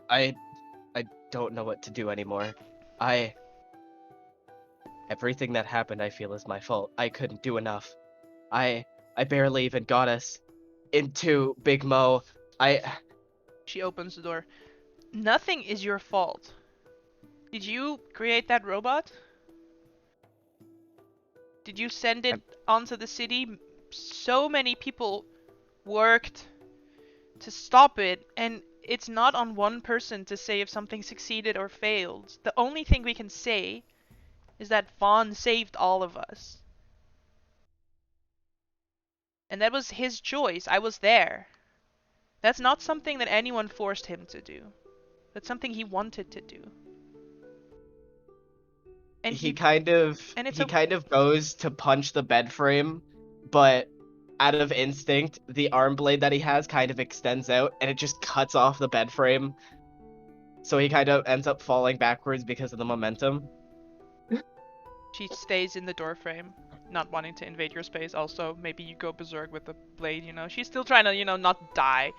I I don't know what to do anymore. I Everything that happened I feel is my fault. I couldn't do enough. I I barely even got us into Big Mo. I She opens the door. Nothing is your fault. Did you create that robot? Did you send it I'm, onto the city? So many people worked to stop it, and it's not on one person to say if something succeeded or failed. The only thing we can say is that Vaughn saved all of us. And that was his choice. I was there. That's not something that anyone forced him to do. That's something he wanted to do. And he he kind of and it's he a kind of goes to punch the bed frame, but out of instinct, the arm blade that he has kind of extends out and it just cuts off the bed frame. So he kind of ends up falling backwards because of the momentum. she stays in the doorframe, not wanting to invade your space. Also, maybe you go berserk with the blade, you know. She's still trying to, not die.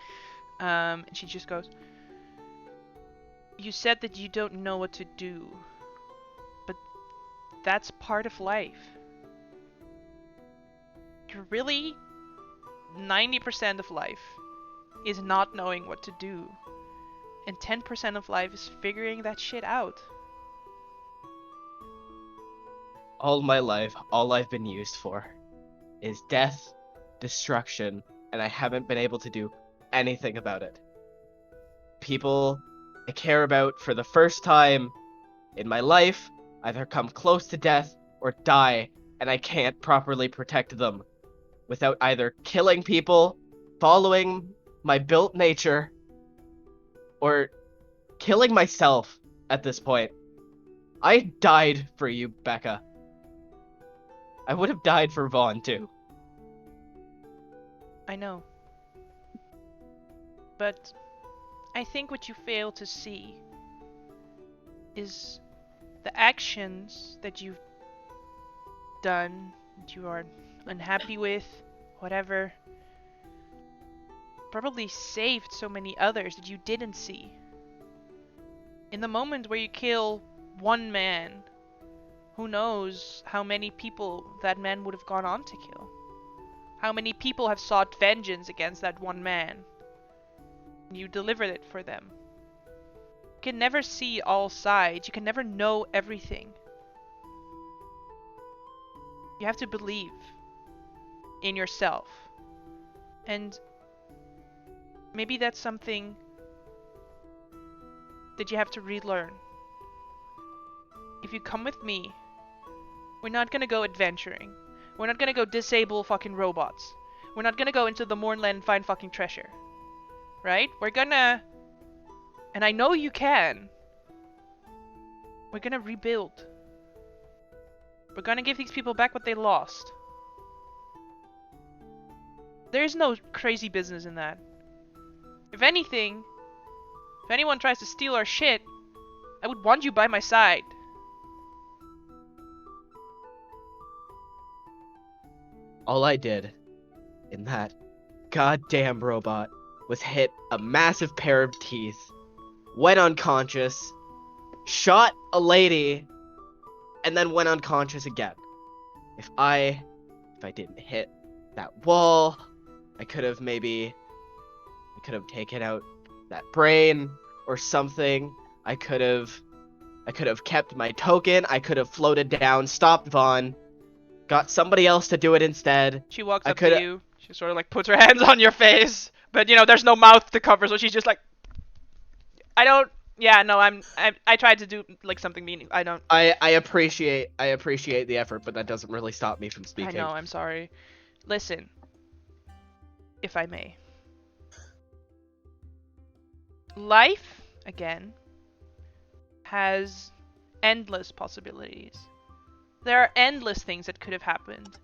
And she just goes, "You said that you don't know what to do, but that's part of life. You're really 90% of life is not knowing what to do, and 10% of life is figuring that shit out." All my life, all I've been used for is death, destruction, and I haven't been able to do anything about it. People I care about for the first time in my life either come close to death or die, and I can't properly protect them without either killing people, following my built nature, or killing myself at this point. I died for you, Becca. I would have died for Vaughn too. I know. But I think what you fail to see is the actions that you've done, that you are unhappy with, whatever, probably saved so many others that you didn't see. In the moment where you kill one man, who knows how many people that man would have gone on to kill? How many people have sought vengeance against that one man? And you delivered it for them. You can never see all sides. You can never know everything. You have to believe in yourself. And maybe that's something that you have to relearn. If you come with me, we're not gonna go adventuring. We're not gonna go disable fucking robots. We're not gonna go into the Mornland and find fucking treasure. Right? We're gonna... And I know you can. We're gonna rebuild. We're gonna give these people back what they lost. There's no crazy business in that. If anything, if anyone tries to steal our shit, I would want you by my side. All I did in that goddamn robot was hit a massive pair of teeth, went unconscious, shot a lady, and then went unconscious again. If I didn't hit that wall, I could have taken out that brain or something. I could have kept my token. I could have floated down, stopped Vaughn, got somebody else to do it instead. She walks I up to could you. She sort of like puts her hands on your face, but there's no mouth to cover, so she's just like, I don't. Yeah, no, I tried to do like something meaningful. I don't. I appreciate the effort, but that doesn't really stop me from I speaking. know. I'm sorry. Listen, if I may. Life, again, has endless possibilities. There are endless things that could have happened.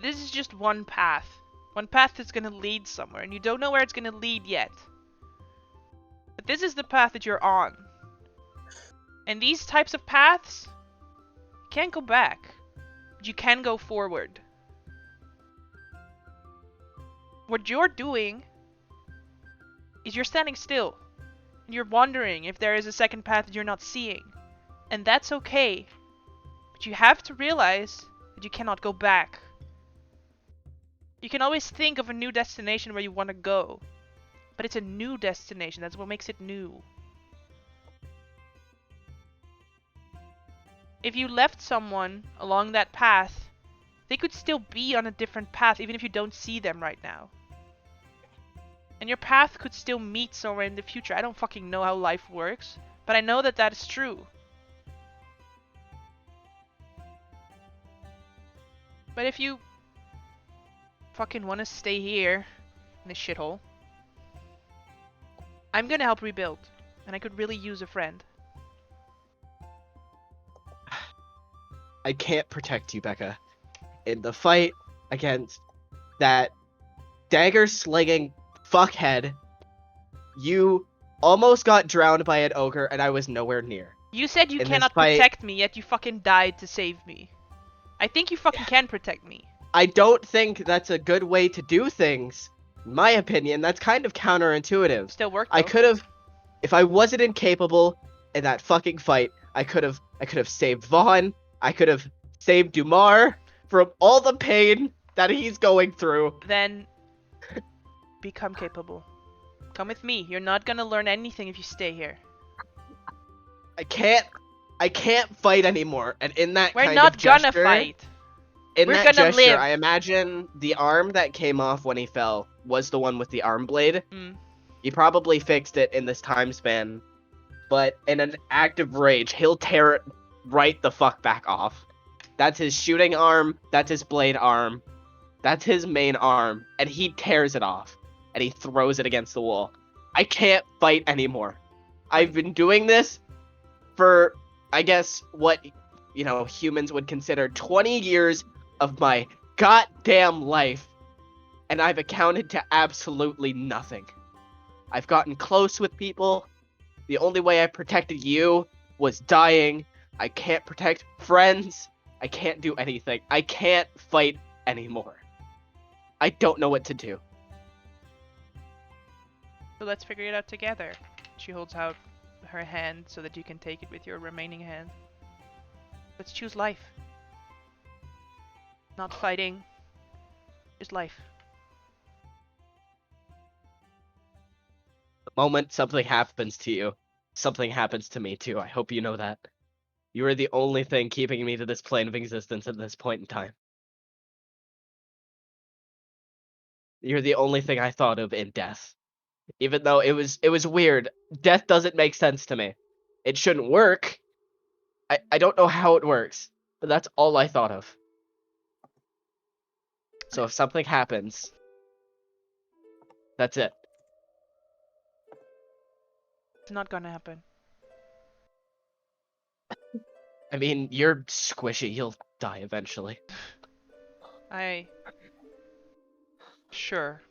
This is just one path. One path that's gonna lead somewhere, and you don't know where it's gonna lead yet. But this is the path that you're on. And these types of paths, you can't go back. But you can go forward. What you're doing is you're standing still. And you're wondering if there is a second path that you're not seeing. And that's okay. But you have to realize that you cannot go back. You can always think of a new destination where you want to go. But it's a new destination. That's what makes it new. If you left someone along that path, they could still be on a different path even if you don't see them right now. And your path could still meet somewhere in the future. I don't fucking know how life works, but I know that that is true. But if you fucking want to stay here in this shithole, I'm gonna help rebuild, and I could really use a friend. I can't protect you, Becca. In the fight against that dagger-slinging fuckhead, you almost got drowned by an ogre, and I was nowhere near. You said you In this cannot fight- protect me, yet you fucking died to save me. I think you fucking can protect me. I don't think that's a good way to do things. In my opinion, that's kind of counterintuitive. Still worked though. I could have, if I wasn't incapable in that fucking fight, I could have saved Vaughn. I could have saved Dumar from all the pain that he's going through. Then become capable. Come with me. You're not gonna learn anything if you stay here. I can't fight anymore. And in that We're kind not of gesture, gonna fight. in We're that gonna gesture, live. I imagine the arm that came off when he fell was the one with the arm blade. He probably fixed it in this time span, but in an act of rage, he'll tear it right the fuck back off. That's his shooting arm, that's his blade arm, that's his main arm, and he tears it off, and he throws it against the wall. I can't fight anymore. I've been doing this for, I guess, what, humans would consider 20 years of my goddamn life, and I've accounted to absolutely nothing. I've gotten close with people. The only way I protected you was dying. I can't protect friends. I can't do anything. I can't fight anymore. I don't know what to do. So let's figure it out together. She holds out her hand so that you can take it with your remaining hand. Let's choose life. Not fighting. Just life. The moment something happens to you, something happens to me too. I hope you know that. You are the only thing keeping me to this plane of existence at this point in time. You're the only thing I thought of in death. Even though it was weird. Death doesn't make sense to me. It shouldn't work. I don't know how it works, but that's all I thought of. So if something happens, that's it. It's not gonna happen. I mean, you're squishy. You'll die eventually. Sure.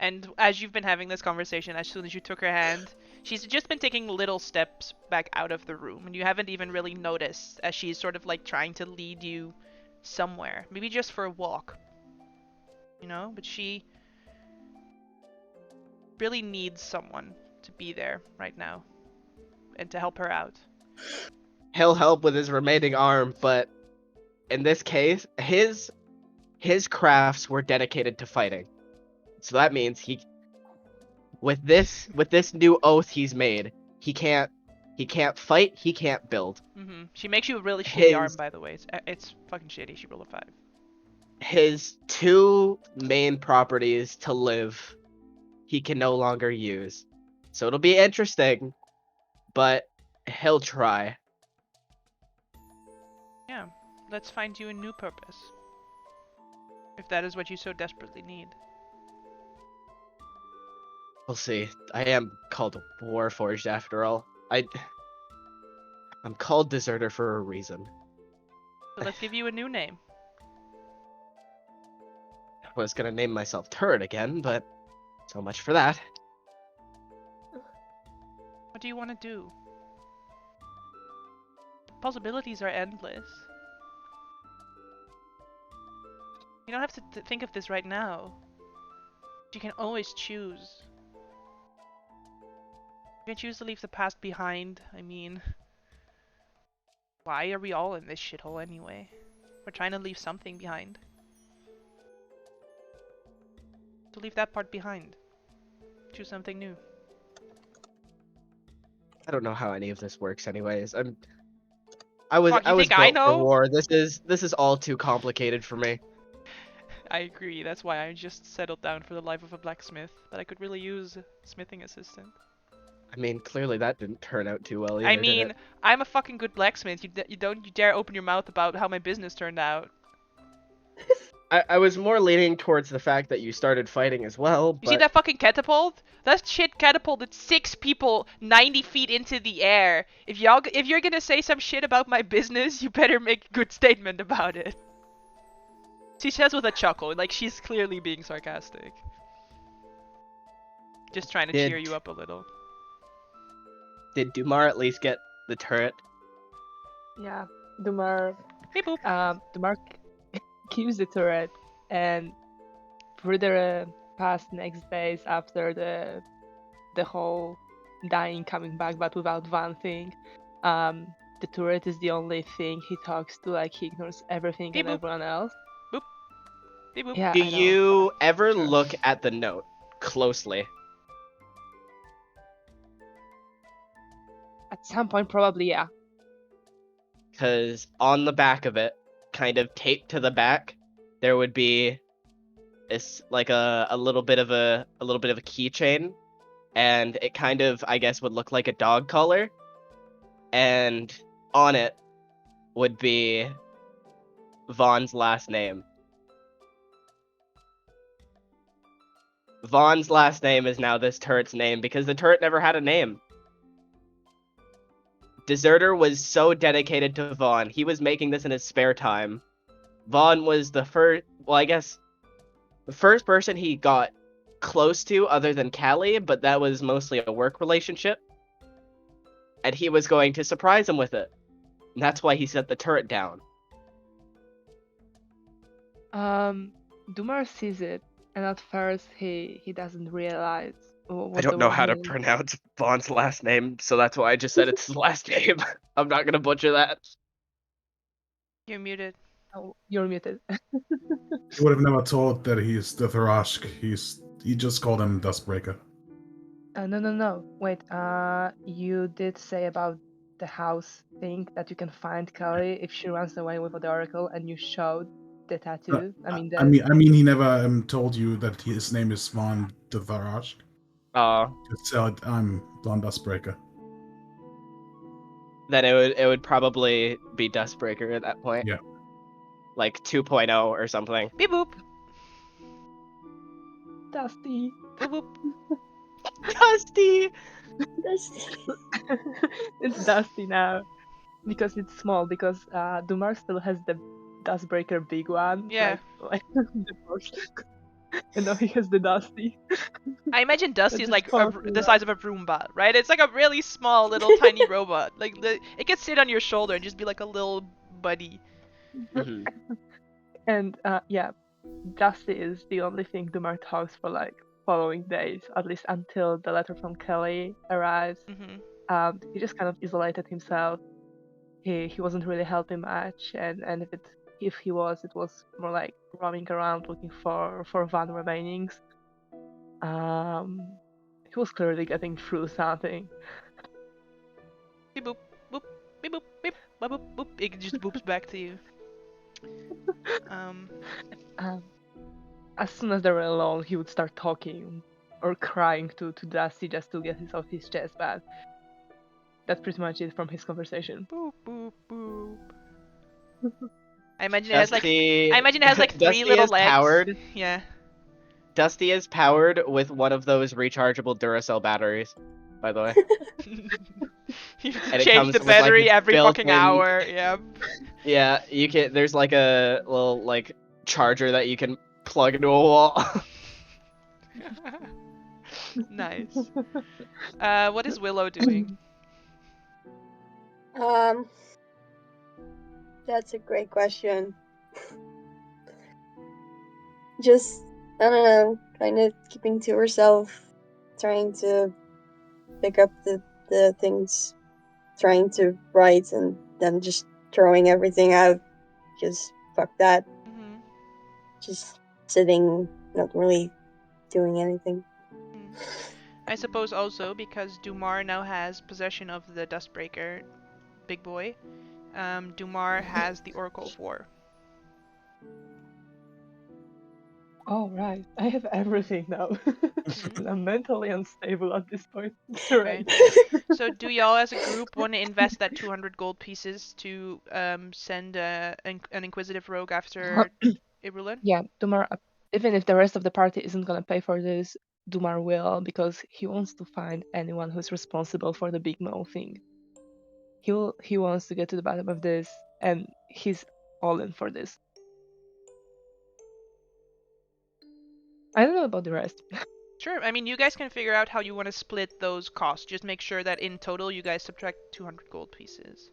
And as you've been having this conversation, as soon as you took her hand, she's just been taking little steps back out of the room, and you haven't even really noticed as she's sort of like trying to lead you somewhere. Maybe just for a walk. But she really needs someone to be there right now and to help her out. He'll help with his remaining arm, but in this case, his crafts were dedicated to fighting. So that means with this new oath he's made, he can't fight, he can't build. She makes you a really shitty arm, by the way. It's fucking shitty. She rolled a 5. His two main properties to live, he can no longer use. So it'll be interesting, but he'll try. Yeah, let's find you a new purpose. If that is what you so desperately need. We'll see. I am called Warforged after all. I'm called Deserter for a reason. So let's give you a new name. I was gonna name myself Turret again, but so much for that. What do you want to do? Possibilities are endless. You don't have to think of this right now. You can always choose. You can choose to leave the past behind. I mean, why are we all in this shithole anyway? We're trying to leave something behind. To leave that part behind. Choose something new. I don't know how any of this works anyways. I was Fuck, you think I built for know? war. This is all too complicated for me. I agree, that's why I just settled down for the life of a blacksmith, but I could really use a smithing assistant. I mean, clearly that didn't turn out too well I either, did mean, it? I'm a fucking good blacksmith. You don't you dare open your mouth about how my business turned out. I was more leaning towards the fact that you started fighting as well, You see but that fucking catapult? That shit catapulted 6 people 90 feet into the air. If you're gonna say some shit about my business, you better make a good statement about it. She says with a chuckle, like she's clearly being sarcastic. Just trying to did cheer you up a little. did Dumar at least get the turret? Yeah, Dumar, Beep boop. Dumar keeps the turret, and for the past next days after the whole dying coming back, but without Van thing, the turret is the only thing he talks to. Like he ignores everything Beep and boop. everyone else. Beep boop. Yeah, Do I know. you ever Sure. look at the note closely? At some point, probably, yeah. Because on the back of it, kind of taped to the back, there would be this like a little bit of a keychain, and it kind of, I guess, would look like a dog collar, and on it would be Vaughn's last name. Vaughn's last name is now this turret's name because the turret never had a name. Deserter was so dedicated to Vaughn. He was making this in his spare time. Vaughn was the first, well, I guess, the first person he got close to other than Callie, but that was mostly a work relationship. And he was going to surprise him with it. And that's why he set the turret down. Dumar sees it, and at first he doesn't realize what I don't the know word how to means. pronounce Vaughn's last name, so that's why I just said it's his last name. I'm not gonna butcher that. You're muted. Oh, you're muted. He would have never told that he's the Tharashk. He just called him Dustbreaker. No. Wait. You did say about the house thing that you can find Kelly if she runs away with the oracle, and you showed the tattoo. I mean, I mean, he never told you that his name is Von the Tharashk. Just said, I'm Von Dustbreaker. Then it would probably be Dustbreaker at that point. Yeah. Like 2.0 or something. Beep boop. Dusty. Boop boop. Dusty! It's Dusty now because it's small. Because Dumar still has the Dustbreaker big one. Yeah. Like the box. And now he has the Dusty. I imagine Dusty is That's like just powerful, the size of a Roomba, right? It's like a really small little tiny robot. Like it can sit on your shoulder and just be like a little buddy. Mhm. And yeah, Dusty is the only thing Dumar talks for like following days, at least until the letter from Kelly arrives. Mm-hmm. He just kind of isolated himself. He wasn't really helping much, and if he was, it was more like roaming around looking for Van remainings. He was clearly getting through something. Beep boop boop beep boop beep boop boop boop. It just boops back to you. As soon as they were alone, he would start talking or crying to Dusty just to get it off his chest, but that's pretty much it from his conversation. Boop boop boop. I imagine Dusty, it has like three Dusty little is legs. powered. Yeah. Dusty is powered with one of those rechargeable Duracell batteries, by the way. You And it change comes the with, like, battery its every fucking built-in- hour. Yeah. Yeah, you can. There's like a little like charger that you can plug into a wall. Nice. What is Willow doing? That's a great question. just, I don't know, kind of keeping to herself, trying to pick up the things, trying to write, and then just throwing everything out. Just fuck that. Mm-hmm. Just sitting, not really doing anything. I suppose also because Dumar now has possession of the Dustbreaker, big boy. Dumar has the Oracle of War. Oh, right. I have everything now. Mhm. I'm mentally unstable at this point. Okay. Right. So do y'all as a group want to invest that 200 gold pieces to send an Inquisitive Rogue after Irulan? Yeah, Dumar, even if the rest of the party isn't gonna pay for this, Dumar will because he wants to find anyone who's responsible for the big mole thing. He wants to get to the bottom of this, and he's all in for this. I don't know about the rest. Sure. I mean, you guys can figure out how you want to split those costs. Just make sure that in total you guys subtract 200 gold pieces.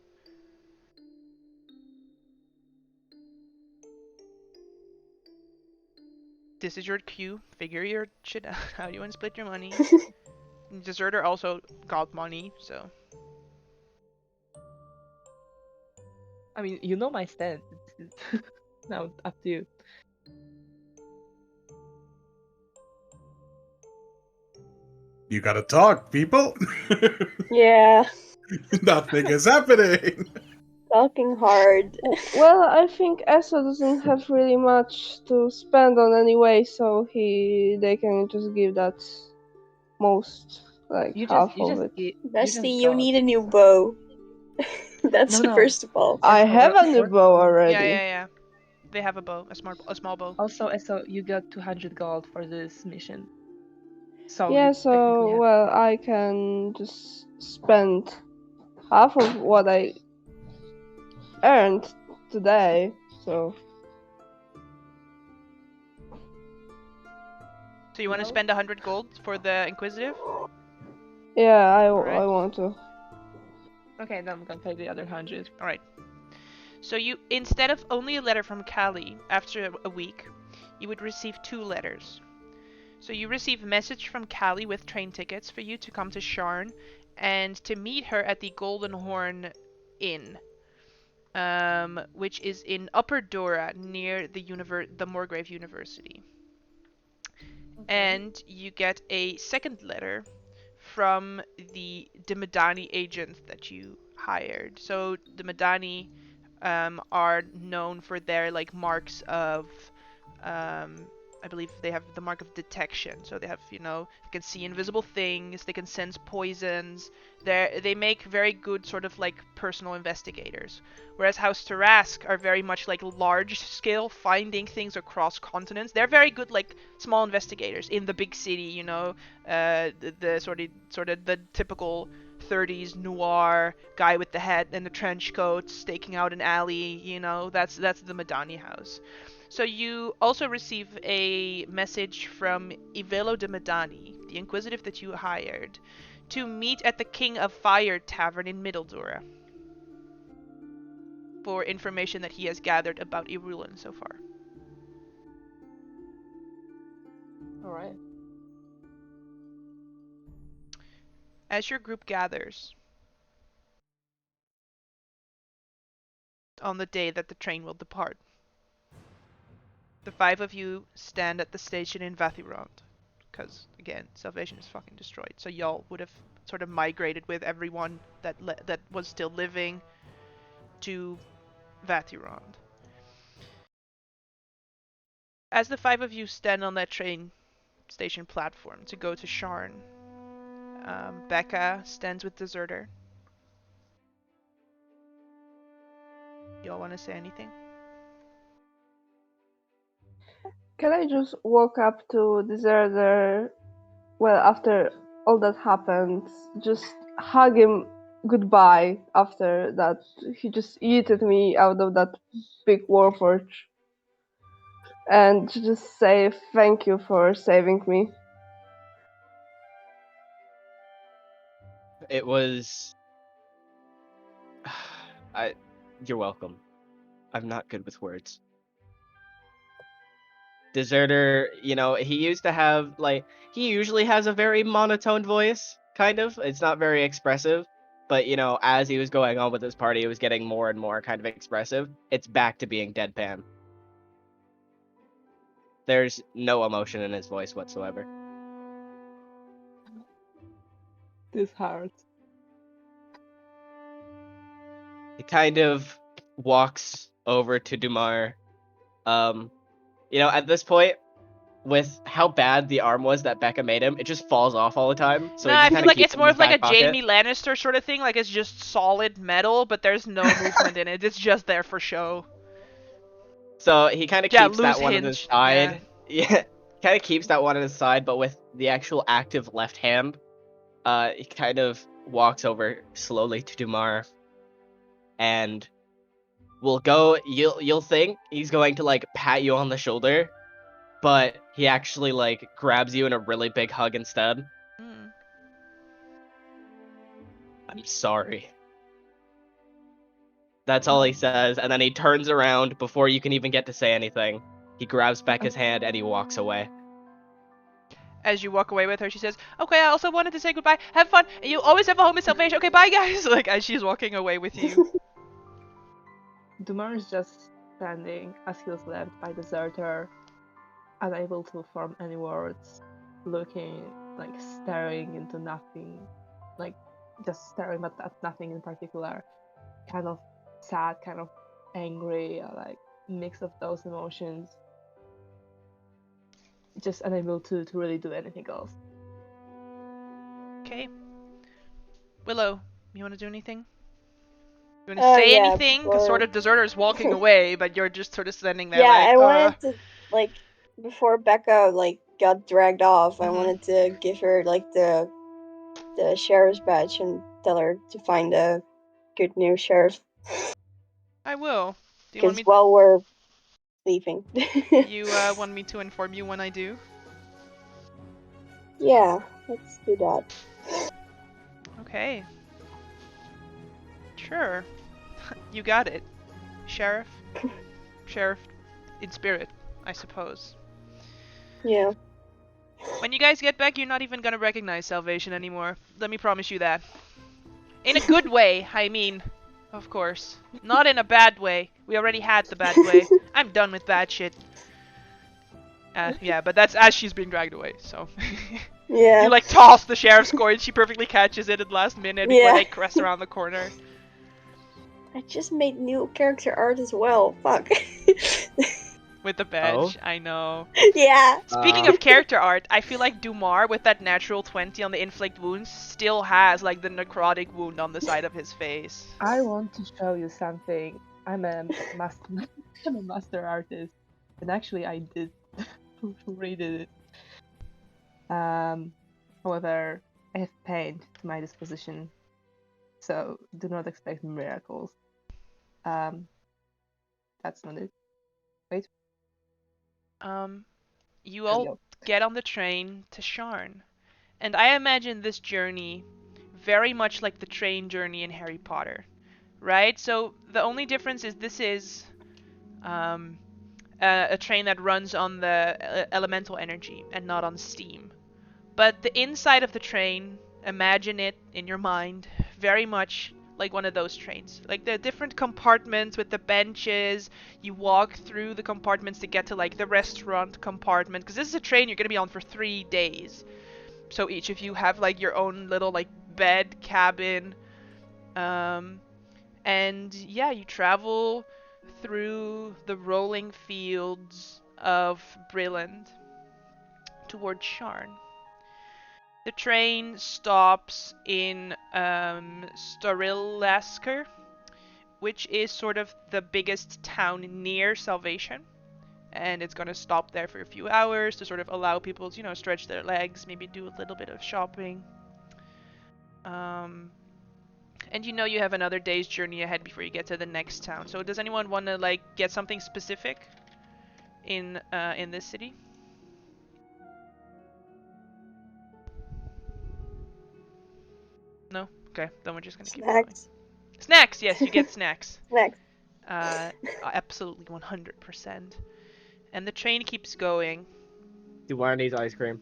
This is your cue. Figure your shit out. How do you want to split your money? Deserter also got money, so. I mean, you know my stance. This is now up to you. You gotta talk, people. Yeah, Nothing is happening. talking hard. Well, I think Essa doesn't have really much to spend on anyway, so they can just give that most, like, You half just of it. Bestie, you got need a new bow. That's no. first of all. I So, have a new bow Yeah, already. yeah. They have a bow, a small bow. Also, so you got 200 gold for this mission. So Yeah, you technically so, have. well, I can just spend half of what I earned today, so. So you want to Well- spend 100 gold for the Inquisitive? Yeah, I Alright. want to. Okay, then I'm gonna pay the other 100. Alright. So you, instead of only a letter from Callie after a week, you would receive 2 letters. So you receive a message from Callie with train tickets for you to come to Sharn and to meet her at the Golden Horn Inn, which is in Upper Dora near the Morgrave University. And you get a second letter from the Medani agent that you hired. So the Medani are known for their like marks of I believe they have the mark of detection. So they have, they can see invisible things, they can sense poisons. They make very good sort of like personal investigators. Whereas House Tarask are very much like large scale finding things across continents. They're very good like small investigators in the big city, the sort of the typical 30s noir guy with the hat and the trench coat staking out an alley, that's the Madani house. So you also receive a message from Ivelo de Madani, the Inquisitive that you hired, to meet at the King of Fire Tavern in Middledura for information that he has gathered about Irulan so far. Alright. As your group gathers on the day that the train will depart, the 5 of you stand at the station in Vathirond. Because, again, Salvation is fucking destroyed. So y'all would have sort of migrated with everyone that was still living to Vathirond. As the 5 of you stand on that train station platform to go to Sharn, Becca stands with Deserter. Y'all want to say anything? Can I just walk up to Deserter, well, after all that happened, just hug him goodbye after that he just yeeted me out of that big warforge, and just say thank you for saving me. It was. You're welcome. I'm not good with words. Deserter, he used to have, he usually has a very monotoned voice, kind of. It's not very expressive, but, as he was going on with his party, it was getting more and more kind of expressive. It's back to being deadpan. There's no emotion in his voice whatsoever. This hurts. He kind of walks over to Dumar. At this point, with how bad the arm was that Becca made him, it just falls off all the time. So No, he I just feel kind of like keeps it's it in more his of like a back pocket. Jamie Lannister sort of thing. Like it's just solid metal, but there's no movement in it. It's just there for show. So he kind of keeps that one on his hinge. side. Yeah, kind of keeps that one on his side, but with the actual active left hand, he kind of walks over slowly to Dumar, and will go. You'll think he's going to like pat you on the shoulder, but he actually like grabs you in a really big hug instead. Mm. I'm sorry. That's all he says, and then he turns around before you can even get to say anything. He grabs Becca's hand and he walks away. As you walk away with her, she says, "Okay, I also wanted to say goodbye. Have fun. And you always have a home in Salvation. Okay, bye, guys." Like as she's walking away with you. Dumar is just standing as he was left by Deserter, unable to form any words, looking, like staring into nothing, like just staring at nothing in particular, kind of sad, kind of angry, like mix of those emotions, just unable to really do anything else. Okay. Willow, you want to do anything? You want to say Yeah, anything? Because sort before... of Deserter's walking away, but you're just sort of standing there Yeah, like, I wanted to, like, before Becca, like, got dragged off, I Mhm. wanted to give her, like, the sheriff's badge and tell her to find a good new sheriff. I will. Do you want Because me? while we're sleeping. You want me to inform you when I do? Yeah, let's do that. Okay. Sure. You got it. Sheriff. Sheriff in spirit, I suppose. Yeah. When you guys get back, you're not even gonna recognize Salvation anymore. Let me promise you that. In a good way, I mean. Of course. Not in a bad way. We already had the bad way. I'm done with bad shit. Yeah, but that's as she's being dragged away, so. Yeah. You like toss the sheriff's coin, she perfectly catches it at the last minute before they crest around the corner. I just made new character art as well. Fuck. With the badge, I know. Yeah. Speaking of character art, I feel like Dumar, with that natural 20 on the inflict wounds, still has like the necrotic wound on the side of his face. I want to show you something. I'm a master. I'm a master artist, and actually, I did redid it. However, I have paint to my disposition, so do not expect miracles. That's not it. Wait. You all get on the train to Sharn, and I imagine this journey very much like the train journey in Harry Potter, right? So the only difference is this is a train that runs on the elemental energy and not on steam. But the inside of the train, imagine it in your mind, very much like one of those trains. Like the different compartments with the benches, you walk through the compartments to get to like the restaurant compartment, because this is a train you're going to be on for 3 days. So each of you have like your own little like bed, cabin, and yeah, you travel through the rolling fields of Brilland towards Sharn. The train stops in Storillasker, which is sort of the biggest town near Salvation. And it's going to stop there for a few hours to sort of allow people to, stretch their legs, maybe do a little bit of shopping. And you have another day's journey ahead before you get to the next town. So does anyone want to like get something specific in this city? No? Okay, then we're just gonna keep going. Snacks! Yes, you get snacks. Snacks. Absolutely 100%. And the train keeps going. Duar needs ice cream.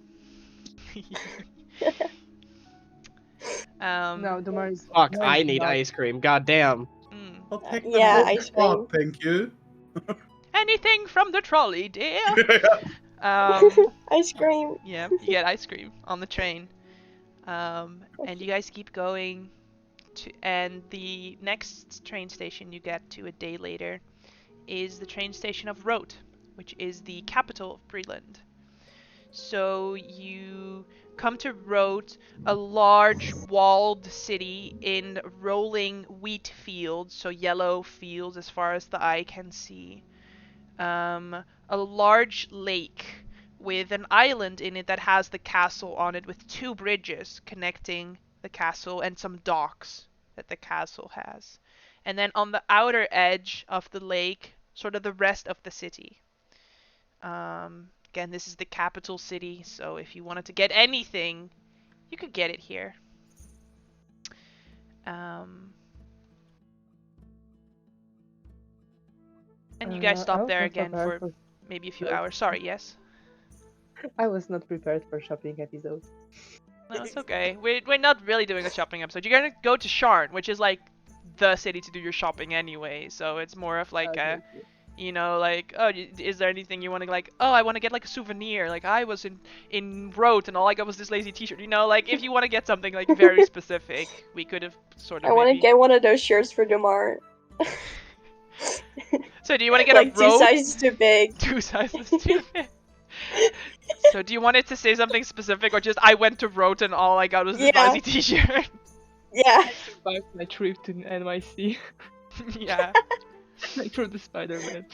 No, Dumar is. Fuck, Dumar I is need not- ice cream. God damn. I'll take the Yeah, whole ice pot, cream. thank you. Anything from the trolley, dear? Um, Ice cream. yeah, you get ice cream on the train. And you guys keep going and the next train station you get to a day later is the train station of Rote, which is the capital of Breland. So you come to Rote, a large walled city in rolling wheat fields, so yellow fields as far as the eye can see. A large lake with an island in it that has the castle on it with 2 bridges connecting the castle and some docks that the castle has. And then on the outer edge of the lake, sort of the rest of the city. Again, this is the capital city, so if you wanted to get anything, you could get it here. And you guys I stop was there not again prepared for maybe a few hours. Sorry, yes? I was not prepared for shopping episode. No, it's okay. We're not really doing a shopping episode. You're gonna go to Sharn, which is like the city to do your shopping anyway. So it's more of like Okay. like, oh, is there anything you want to like? Oh, I want to get like a souvenir. Like I was in Rote and all I got was this lazy T-shirt. Like if you want to get something like very specific, we could have sort of. I want to maybe... get one of those shirts for Dumar. So do you want to get like a Rote? 2 sizes too big. 2 sizes too big. So do you want it to say something specific or just I went to Rote and all I got was this Yeah. lousy T-shirt? Yeah. Survived my trip to NYC. Yeah. Like from the Spider-Man.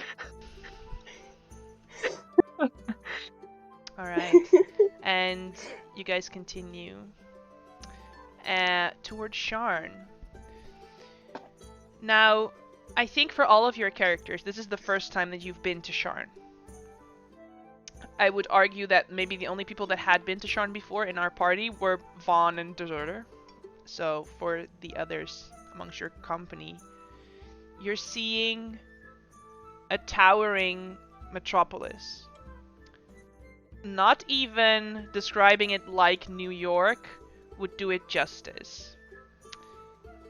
Alright. And you guys continue towards Sharn. Now, I think for all of your characters, this is the first time that you've been to Sharn. I would argue that maybe the only people that had been to Sharn before in our party were Vaughn and Deserter. So for the others amongst your company, you're seeing a towering metropolis. Not even describing it like New York would do it justice.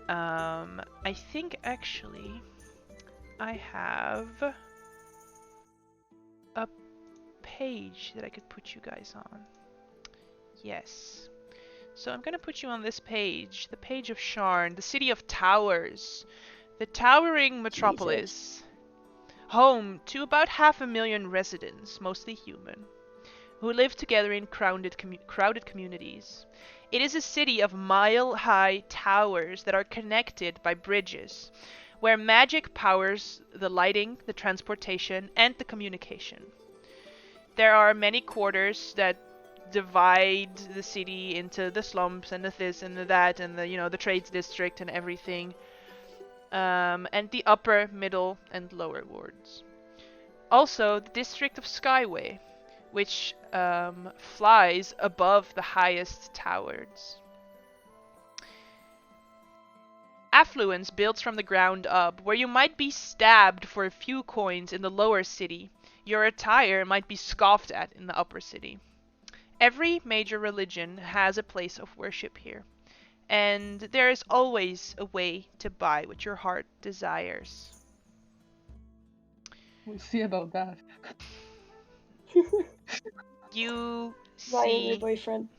I think actually I have a page that I could put you guys on. Yes. So I'm gonna put you on this page, the page of Sharn, the city of towers, the towering metropolis, home to about 500,000 residents, mostly human, who live together in crowded communities. It is a city of mile-high towers that are connected by bridges, where magic powers the lighting, the transportation, and the communication. There are many quarters that divide the city into the slums and the this and the that and the trades district and everything, and the upper, middle, and lower wards. Also, the district of Skyway, which flies above the highest towers. Affluence builds from the ground up, where you might be stabbed for a few coins in the lower city. Your attire might be scoffed at in the upper city. Every major religion has a place of worship here, and there is always a way to buy what your heart desires. We'll see about that. You Buying your see, boyfriend.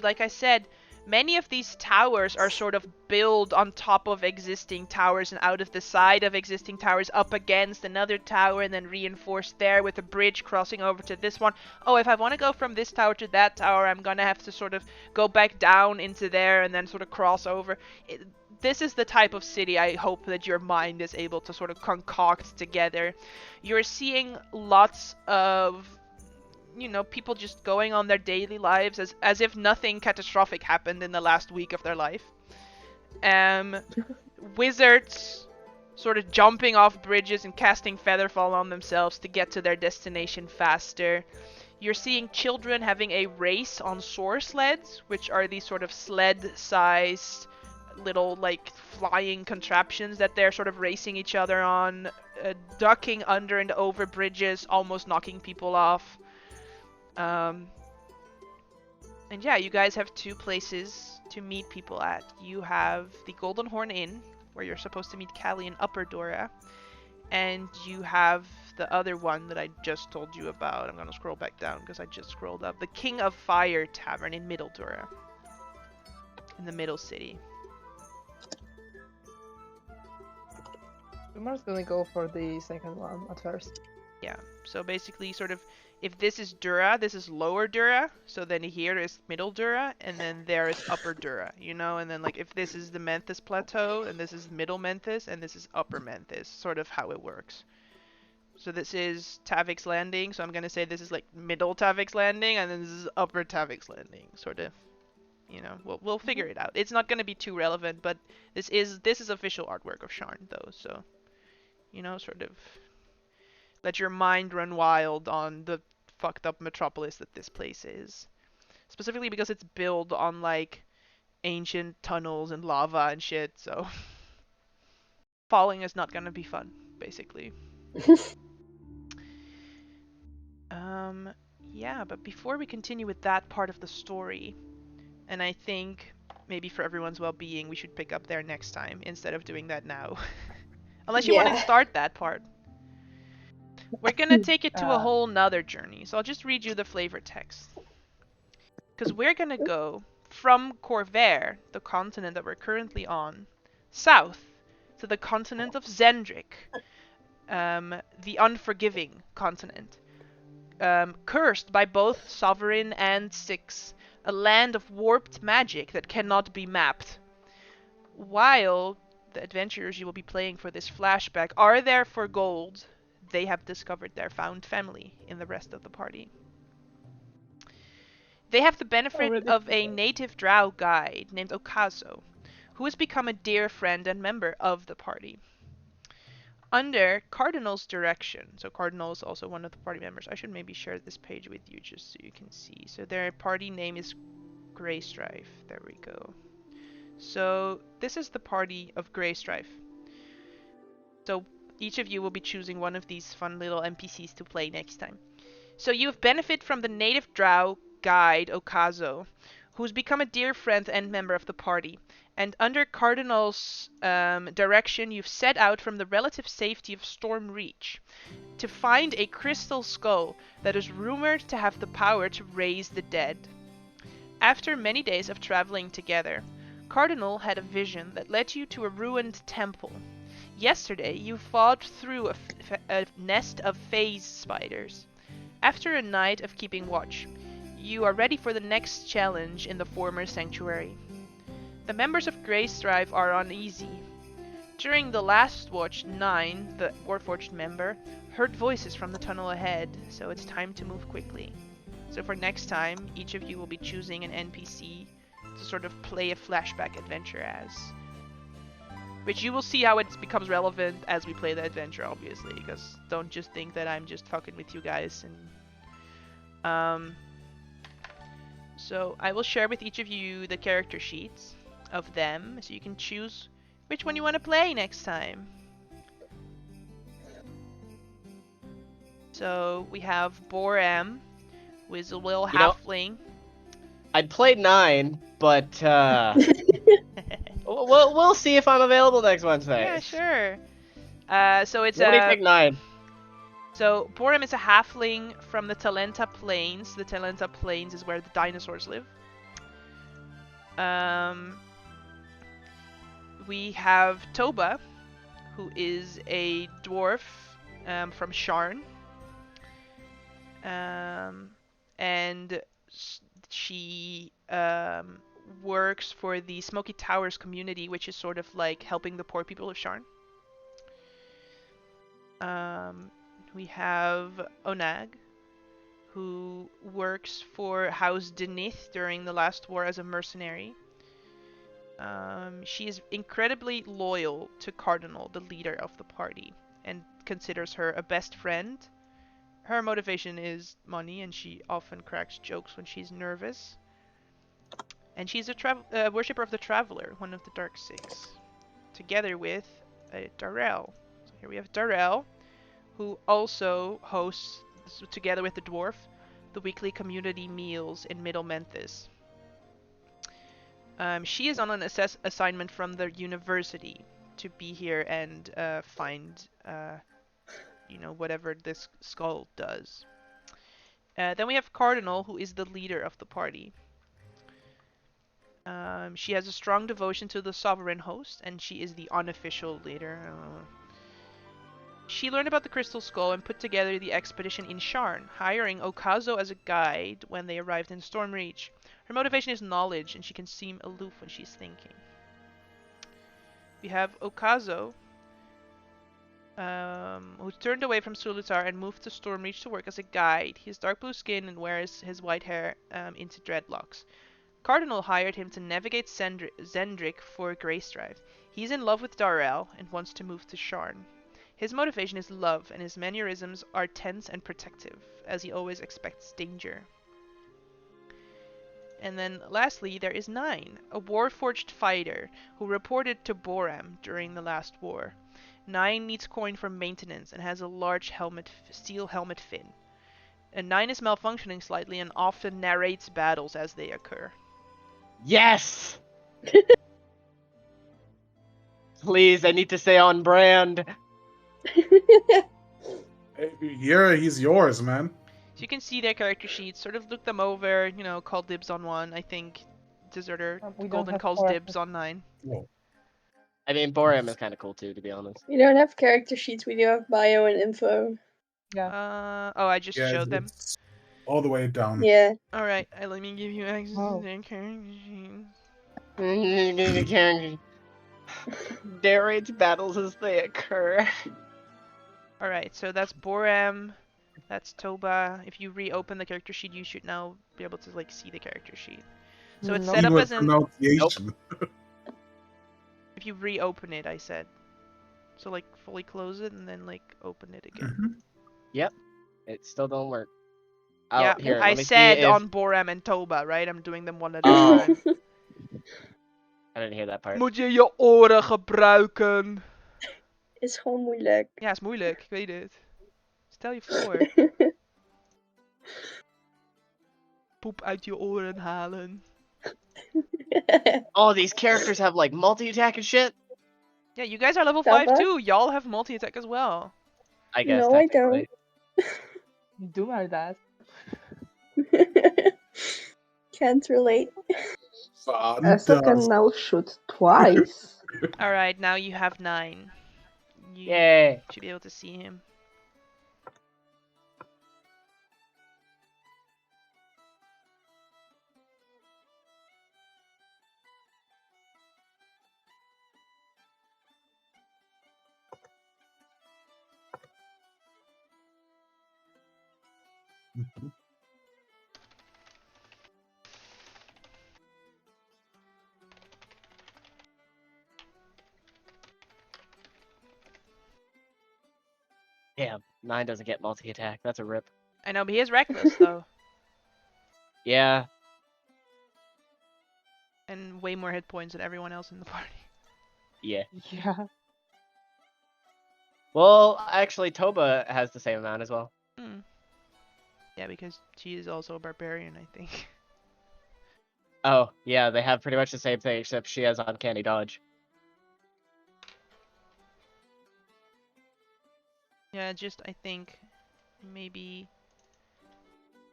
like I said, many of these towers are sort of built on top of existing towers and out of the side of existing towers up against another tower and then reinforced there with a bridge crossing over to this one. Oh, if I want to go from this tower to that tower, I'm gonna have to sort of go back down into there and then sort of cross over. This is the type of city I hope that your mind is able to sort of concoct together. You're seeing lots of people just going on their daily lives as if nothing catastrophic happened in the last week of their life. Wizards sort of jumping off bridges and casting Featherfall on themselves to get to their destination faster. You're seeing children having a race on soar sleds, which are these sort of sled-sized little like flying contraptions that they're sort of racing each other on ducking under and over bridges, almost knocking people off. And yeah, you guys have 2 places to meet people at. You have the Golden Horn Inn, where you're supposed to meet Callie in Upper Dora, and you have the other one that I just told you about. I'm gonna scroll back down because I just scrolled up. The King of Fire Tavern in Middle Dora, in the Middle City. Umar's gonna go for the second one at first. Yeah, so basically sort of, if this is Dura, this is Lower Dura, so then here is Middle Dura, and then there is Upper Dura, you know? And then like if this is the Menthis Plateau, and this is Middle Menthis, and this is Upper Menthis, sort of how it works. So this is Tavik's Landing, so I'm gonna say this is like Middle Tavik's Landing, and then this is Upper Tavik's Landing, sort of. You know, we'll figure it out. It's not gonna be too relevant, but this is official artwork of Sharn though, so you know, sort of let your mind run wild on the fucked up metropolis that this place is. Specifically because it's built on like ancient tunnels and lava and shit, so falling is not gonna be fun, basically. Yeah, but before we continue with that part of the story, and I think maybe for everyone's well-being, we should pick up there next time instead of doing that now. Unless you want to start that part. We're gonna take it to a whole nother journey, so I'll just read you the flavor text. Because we're gonna go from Corvair, the continent that we're currently on, south to the continent of Zendrik, the unforgiving continent, cursed by both Sovereign and Six, a land of warped magic that cannot be mapped. While the adventurers you will be playing for this flashback are there for gold, they have discovered their found family in the rest of the party. They have the benefit of a native drow guide named Okazo, who has become a dear friend and member of the party. Under Cardinal's direction, so Cardinal is also one of the party members. I should maybe share this page with you just so you can see. So their party name is Grey Strife. There we go. So this is the party of Grey Strife. So each of you will be choosing one of these fun little NPCs to play next time. So you have benefit from the native drow guide Okazo, who's become a dear friend and member of the party. And under Cardinal's direction, you've set out from the relative safety of Storm Reach to find a crystal skull that is rumored to have the power to raise the dead. After many days of traveling together, Cardinal had a vision that led you to a ruined temple. Yesterday, you fought through a nest of phase spiders. After a night of keeping watch, you are ready for the next challenge in the former sanctuary. The members of Grey Strife are uneasy. During the last watch, 9, the Warforged member, heard voices from the tunnel ahead, so it's time to move quickly. So for next time, each of you will be choosing an NPC to sort of play a flashback adventure as. Which you will see how it becomes relevant as we play the adventure, obviously, because don't just think that I'm just fucking with you guys. And so I will share with each of you the character sheets of them, so you can choose which one you want to play next time. So we have Boram, who is a little halfling. I'd play 9, but we'll see if I'm available next Wednesday. Yeah, sure. So it's Let me pick 9. So Boram is a halfling from the Talenta Plains. The Talenta Plains is where the dinosaurs live. We have Toba, who is a dwarf from Sharn. And she works for the Smoky Towers community, which is sort of like helping the poor people of Sharn. We have Onag, who works for House Denith during the last war as a mercenary. She is incredibly loyal to Cardinal, the leader of the party, and considers her a best friend. Her motivation is money, and she often cracks jokes when she's nervous. And she's a worshipper of the Traveler, one of the Dark Six, together with Darrell. So here we have Darrell, who also hosts, together with the dwarf, the weekly community meals in Middle Memphis. She is on an assignment from the university to be here and find, whatever this skull does. Then we have Cardinal, who is the leader of the party. She has a strong devotion to the sovereign host, and she is the unofficial leader. She learned about the Crystal Skull and put together the expedition in Sharn, hiring Okazo as a guide when they arrived in Stormreach. Her motivation is knowledge, and she can seem aloof when she's thinking. We have Okazo, who turned away from Sulutar and moved to Stormreach to work as a guide. He has dark blue skin and wears his white hair into dreadlocks. Cardinal hired him to navigate Zendrick for Greystrive. He's in love with Darrell and wants to move to Sharn. His motivation is love, and his mannerisms are tense and protective, as he always expects danger. And then lastly, there is Nine, a Warforged fighter who reported to Boram during the last war. Nine needs coin for maintenance and has a large steel helmet fin. And Nine is malfunctioning slightly and often narrates battles as they occur. Yes! Please, I need to stay on brand. Hey, here, he's yours, man. So you can see their character sheets, sort of look them over, call dibs on one. I think Deserter Golden calls dibs on Nine. Whoa. I mean, Boram is kind of cool too, to be honest. We don't have character sheets, we do have bio and info. Yeah. I just showed them. All the way down. Yeah. Alright, let me give you access to their character sheets. Narrates battles as they occur. Alright, so that's Boram, that's Toba. If you reopen the character sheet, you should now be able to see the character sheet. So it's set up as an... pronunciation. If you reopen it, I said. So fully close it and then open it again. Mm-hmm. Yep. It still don't work. Yeah, here, I said on Boram and Toba, right? I'm doing them one at a time. I didn't hear that part. Moet je je oren gebruiken? Is gewoon moeilijk. Ja, is moeilijk, ik weet het. Stel je voor. Poep uit je oren halen. Oh, these characters have multi-attack and shit? Yeah, you guys are level Toba? 5 too. Y'all have multi-attack as well. I guess. No, I don't. Do my that. Can't relate. Essa can now shoot twice. Alright, now you have 9. You Yay. should be able to see him. Damn, 9 doesn't get multi-attack. That's a rip. I know, but he is reckless though. Yeah. And way more hit points than everyone else in the party. Yeah. Yeah. Well, actually, Toba has the same amount as well. Hmm. Yeah, because she is also a barbarian, I think. Oh, yeah, they have pretty much the same thing, except she has uncanny dodge. Yeah, just I think maybe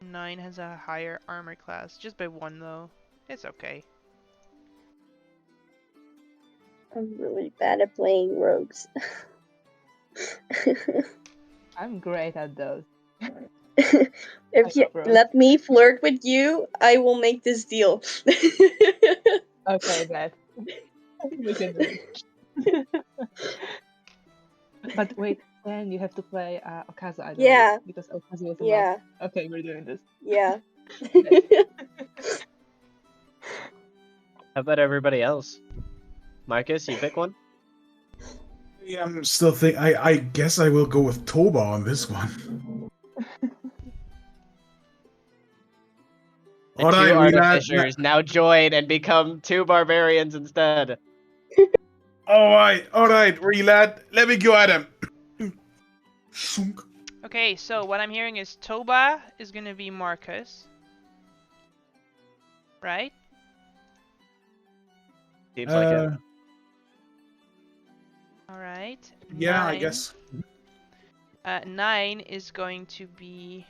9 has a higher armor class, just by 1 though. It's okay. I'm really bad at playing rogues. I'm great at those. If you let me flirt with you, I will make this deal. Okay, Beth. We can do it. But wait, then you have to play Okazu, I believe. Yeah. Because Okazu was the Yeah. last. Okay, we're doing this. Yeah. How about everybody else? Marcus, you pick one? Yeah, I'm still thinking. I guess I will go with Toba on this one. The All two right, artificers now join and become 2 barbarians instead. all right, relad. Let me go at him. Shunk. Okay, so what I'm hearing is Toba is gonna be Marcus. Right? Seems like it. Alright. Yeah, 9. I guess. 9 is going to be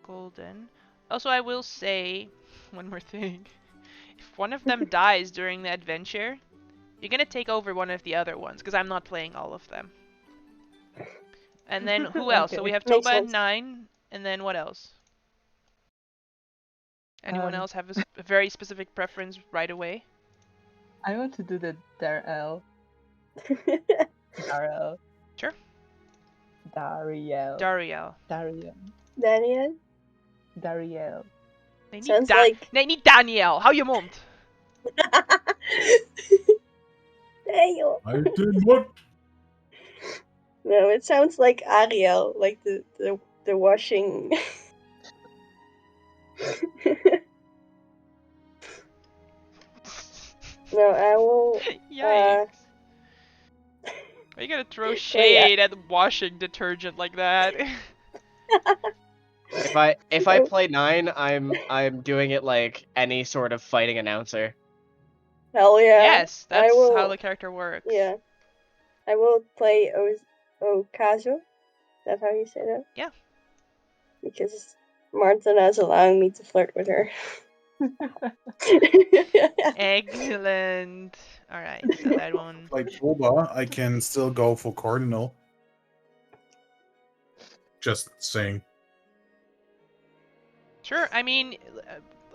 Golden. Also, I will say one more thing. If one of them dies during the adventure, you're gonna take over one of the other ones, because I'm not playing all of them. And then who else? So Okay. we have Makes Toba at sense. 9, and then what else? Anyone Um, else have a very specific preference right away? I want to do the Darrell. Darrell. Sure. Dariel. Dariel. Dariel. Daniel? Dariel. Sounds like... Nee, niet Daniel. Hou je mond. Daniel. I did what? No, it sounds like Ariel, like the washing. No, I will. Yikes. Why you gotta throw shade at the washing detergent like that? If I play 9, I'm doing it like any sort of fighting announcer. Hell yeah. Yes, I that's will, how the character works. Yeah. I will play Okazo. That's how you say that? Yeah. Because Martina is allowing me to flirt with her. Excellent. Alright, so that one. Like Boba, I can still go for Cardinal. Just saying. Sure, I mean,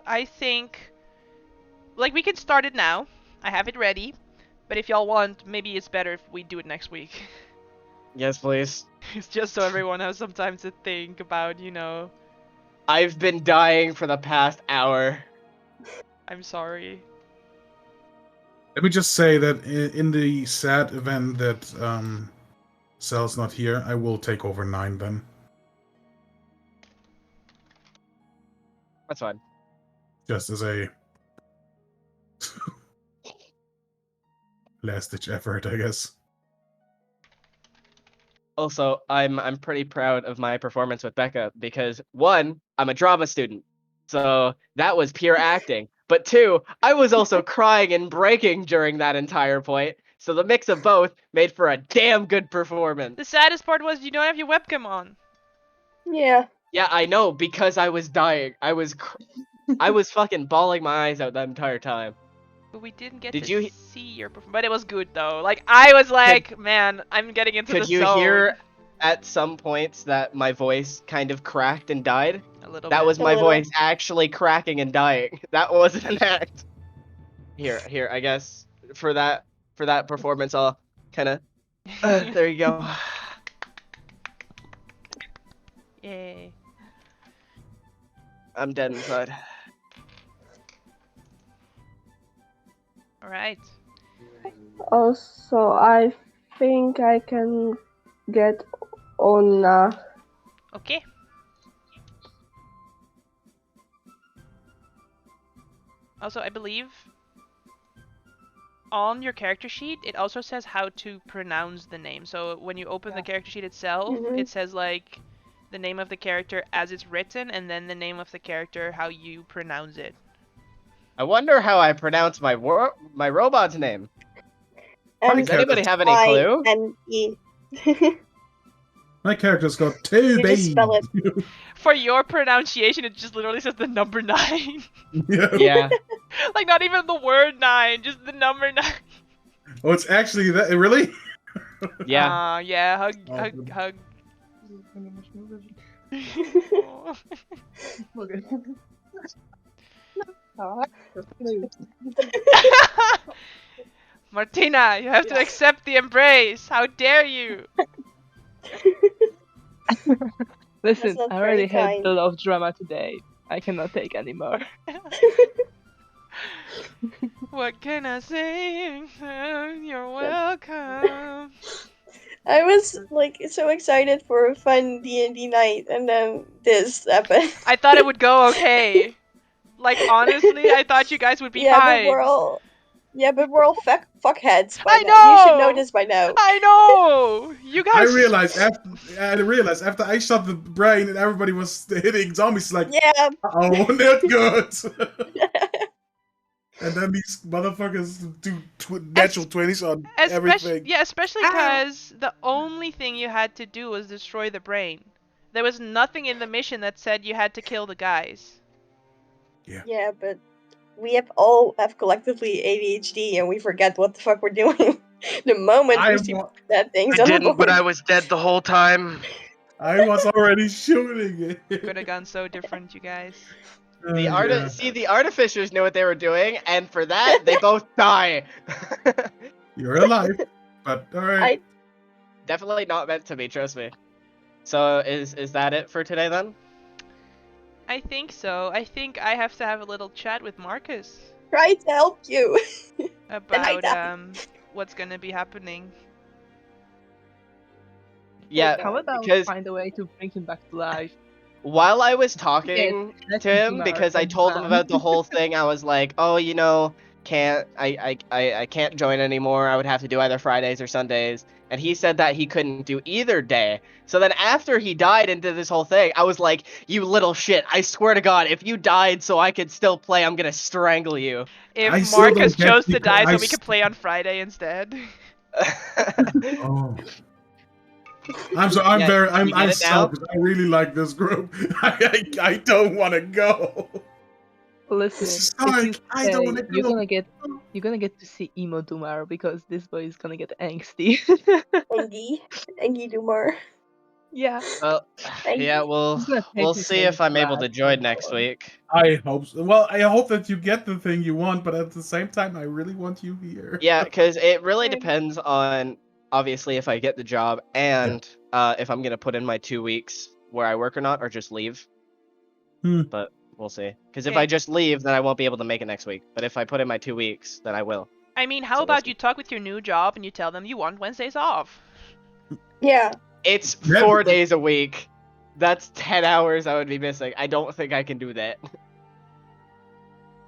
I think... Like, we can start it now. I have it ready. But if y'all want, maybe it's better if we do it next week. Yes, please. It's just so everyone has some time to think about, you know... I've been dying for the past hour. I'm sorry. Let me just say that in the sad event that Sal's not here, I will take over 9 then. That's fine. Just as a last-ditch effort, I guess. Also, I'm pretty proud of my performance with Becca because 1, I'm a drama student, so that was pure acting. But 2, I was also crying and breaking during that entire point, so the mix of both made for a damn good performance. The saddest part was you don't have your webcam on. Yeah. Yeah, I know, because I was dying. I was fucking bawling my eyes out that entire time. But we didn't get Did to you see your performance. But it was good though. Like, I was like, man, I'm getting into the Could you zone. hear at some points that my voice kind of cracked and died? A little That bit. was A my little. voice actually cracking and dying. That wasn't an act. Here, I guess for that performance, I'll kind of. There you go. Yay. I'm dead inside. Alright. Also, I think I can get Onna. Okay. Also, I believe on your character sheet, it also says how to pronounce the name. So when you open the character sheet itself, it says like the name of the character as it's written, and then the name of the character, how you pronounce it. I wonder how I pronounce my robot's name. Does anybody have any clue? N-E. My character's got 2 You babies. just spell it. For your pronunciation, it just literally says the number 9. Yeah. Like, not even the word 9, just the number 9. Oh, it's actually that. Really? Yeah. Yeah, hug, Oh, hug, good. hug. Martina, you have to accept the embrace. How dare you? Listen, not I already very had kind. a lot of drama today. I cannot take anymore. What can I say? You're welcome. I was like so excited for a fun D&D night, and then this happened. I thought it would go okay. Like, honestly, I thought you guys would be Yeah, fine. but Yeah, but we're all fuckheads by I now. You should know know! this by now. I know! You guys... I realized after I shot the brain and everybody was hitting zombies, like, Yeah. oh, not good. And then these motherfuckers do natural 20s on everything. Especially because the only thing you had to do was destroy the brain. There was nothing in the mission that said you had to kill the guys. Yeah, but we all have collectively ADHD and we forget what the fuck we're doing. The moment we see bad things I on the didn't, but board. I was dead the whole time. I was already shooting it. Could have gone so different, you guys. The Yeah. See, the artificers knew what they were doing, and for that, they both die. You're alive, but alright. Definitely not meant to be, trust me. So, is that it for today, then? I think so. I think I have to have a little chat with Marcus Try to help you. about what's gonna be happening. Yeah, How about because find a way to bring him back to life? while I was talking Yes, to him, because I told him about the whole thing, I was like, oh, you know, I can't join anymore. I would have to do either Fridays or Sundays. And he said that he couldn't do either day. So then after he died and did this whole thing, I was like, you little shit, I swear to God, if you died so I could still play, I'm gonna strangle you. If Marcus chose to die so we could play on Friday instead. Oh. I'm selfish. I really like this group. I don't want to go. Listen, Sorry, if you I don't want to you're go. gonna get to see emo tomorrow because this boy is gonna get angsty. Angie Dumar. Yeah. Well, yeah, we'll see if I'm able to join next week. I hope so. Well, I hope that you get the thing you want, but at the same time, I really want you here. Yeah, because it really depends on, obviously, if I get the job and if I'm gonna put in my 2 weeks where I work or not, or just leave. But we'll see. Because if I just leave, then I won't be able to make it next week. But if I put in my 2 weeks, then I will. I mean, how about you talk with your new job and you tell them you want Wednesdays off? Yeah. It's 4 days a week. That's 10 hours I would be missing. I don't think I can do that.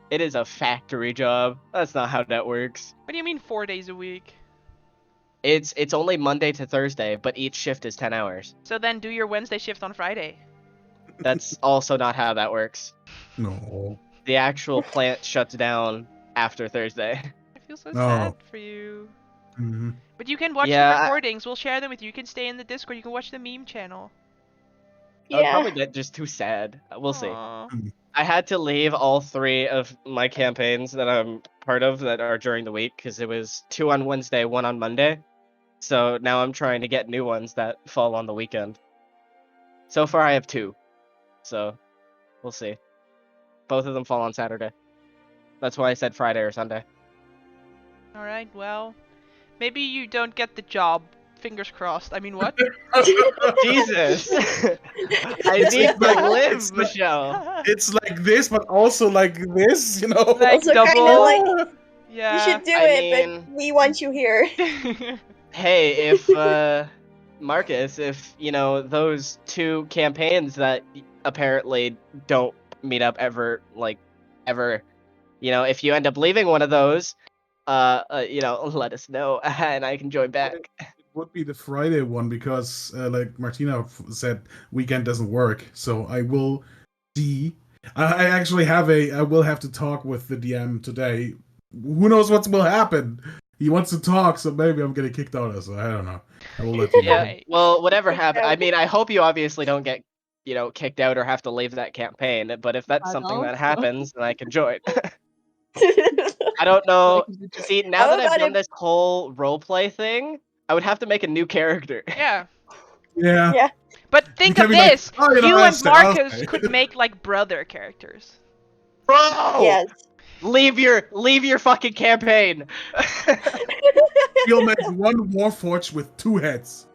It is a factory job. That's not how that works. What do you mean 4 days a week? It's only Monday to Thursday, but each shift is 10 hours. So then do your Wednesday shift on Friday. That's also not how that works. No. The actual plant shuts down after Thursday. I feel so sad for you. Mm-hmm. But you can watch the recordings. We'll share them with you. You can stay in the Discord. You can watch the meme channel. I would probably get just too sad. We'll see. I had to leave all 3 of my campaigns that I'm part of that are during the week because it was 2 on Wednesday, 1 on Monday. So now I'm trying to get new ones that fall on the weekend. So far I have 2. So we'll see. Both of them fall on Saturday. That's why I said Friday or Sunday. Alright, well, maybe you don't get the job. Fingers crossed. I mean, what? Jesus! I need to live, Michelle. It's like this, but also like this, you know? Like also double? Kinda like, yeah. you should do but we want you here. Hey, if, Marcus, if, you know, those 2 campaigns that apparently don't meet up ever, you know, if you end up leaving one of those, you know, let us know and I can join back. It would be the Friday one because, like Martina said, weekend doesn't work. So I will see. I actually I will have to talk with the DM today. Who knows what will happen? He wants to talk, so maybe I'm getting kicked out. So I don't know. I will let you know. Yeah, well, whatever happens. I mean, I hope you obviously don't get, you know, kicked out or have to leave that campaign. But if that's something that happens, then I can join. I don't know. See, now that I've done this whole roleplay thing, I would have to make a new character. Yeah. Yeah. But think of this: you and Marcus could make like brother characters. Bro! Yes. Leave your fucking campaign. You'll make one Warforged with 2 heads.